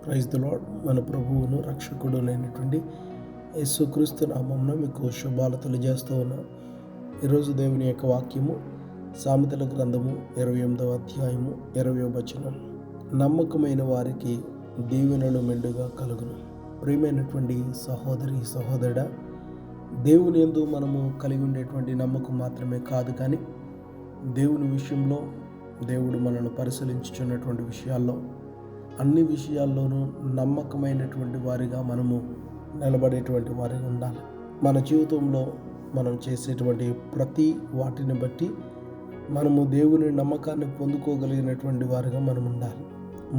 Praise the lord. మన ప్రభువును రక్షకుడునైనటువంటి యేసుక్రీస్తు నామమున మీకు శుభాలు తెలియజేస్తూ ఉన్నాం. ఈరోజు దేవుని యొక్క వాక్యము సామెతల గ్రంథము 28వ అధ్యాయము 20వ వచనం. నమ్మకమైన వారికి దీవెనలు మెండుగా కలుగును. ప్రియమైనటువంటి సహోదరి సహోదరుడా, దేవుని యందు మనము కలిగి ఉండేటువంటి నమ్మకం మాత్రమే కాదు, కానీ దేవుని విషయంలో దేవుడు మనల్ని పరిశీలించుచున్నటువంటి విషయాల్లో అన్ని విషయాల్లోనూ నమ్మకమైనటువంటి వారిగా మనము నిలబడేటువంటి వారిగా ఉండాలి. మన జీవితంలో మనం చేసేటువంటి ప్రతి వాటిని బట్టి మనము దేవుని నమ్మకాన్ని పొందుకోగలిగినటువంటి వారిగా మనం ఉండాలి.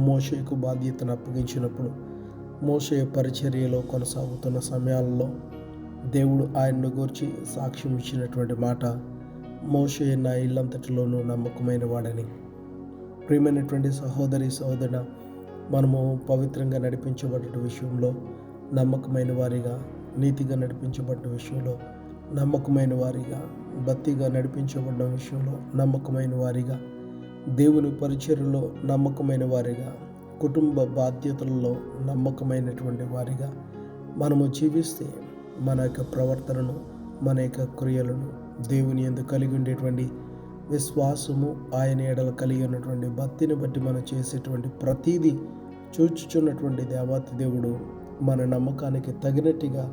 మోషేకు బాధ్యతను అప్పగించినప్పుడు మోషే పరిచర్యలో కొనసాగుతున్న సమయాల్లో దేవుడు ఆయన్ను గూర్చి సాక్ష్యం ఇచ్చినటువంటి మాట, మోషే నా ఇల్లంతటిలోనూ నమ్మకమైన వాడని. ప్రియమైనటువంటి సహోదరి సహోదరుడా, మనము పవిత్రంగా నడిపించబడ్డ విషయంలో నమ్మకమైన వారిగా, నీతిగా నడిపించబడ్డ విషయంలో నమ్మకమైన వారిగా, భక్తిగా నడిపించబడ్డ విషయంలో నమ్మకమైన వారిగా, దేవుని పరిచర్యలో నమ్మకమైన వారిగా, కుటుంబ బాధ్యతలలో నమ్మకమైనటువంటి వారిగా మనము జీవిస్తే మన యొక్క ప్రవర్తనను, మన యొక్క క్రియలను, దేవుని యందు కలిగి ఉండేటువంటి విశ్వాసము, ఆయన ఎడల కలిగి ఉన్నటువంటి భక్తిని బట్టి మనం చేసేటువంటి ప్రతీదీ చూచుచున్నటువంటి దేవాతి దేవుడు మన నమ్మకానికి తగినట్టుగా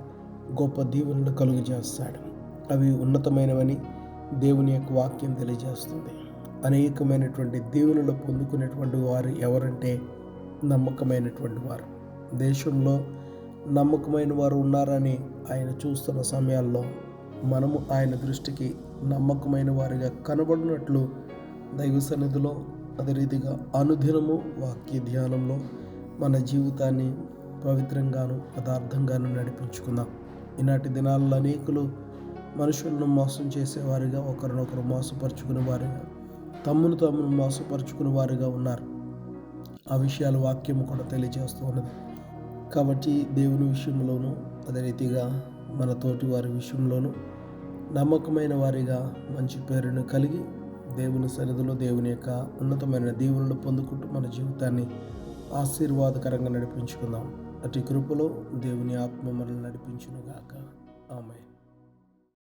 గొప్ప దీవెనలు కలుగు చేస్తాడు. అవి ఉన్నతమైనవని దేవుని యొక్క వాక్యం తెలియజేస్తుంది. అనేకమైనటువంటి దీవెనలు పొందుకునేటువంటి వారు ఎవరంటే నమ్మకమైనటువంటి వారు. దేశంలో నమ్మకమైన వారు ఉన్నారని ఆయన చూస్తున్న సమయాల్లో మనము ఆయన దృష్టికి నమ్మకమైన వారిగా కనబడినట్లు దైవ సన్నిధిలో, అదే రీతిగా అనుదినము వాక్య ధ్యానంలో మన జీవితాన్ని పవిత్రంగాను యథార్థంగాను నడిపించుకుందాం. ఈనాటి దినాల్లో అనేకులు మనుషులను మోసం చేసేవారిగా, ఒకరినొకరు మోసపరుచుకునే వారిగా, తమ్మును మోసపరుచుకునే వారిగా ఉన్నారు. ఆ విషయాలు వాక్యము కూడా తెలియజేస్తూ ఉన్నది. కాబట్టి దేవుని విషయంలోనూ, అదే రీతిగా మన తోటి వారి విషయంలోనూ నమ్మకమైన వారిగా మంచి పేరును కలిగి దేవుని సన్నిధిలో దేవుని యొక్క ఉన్నతమైన దీవెనలు పొందుకుంటూ మన జీవితాన్ని ఆశీర్వాదకరంగా నడిపించుకుందాం. అటు కృపలో దేవుని ఆత్మ మనల్ని నడిపించునుగాక.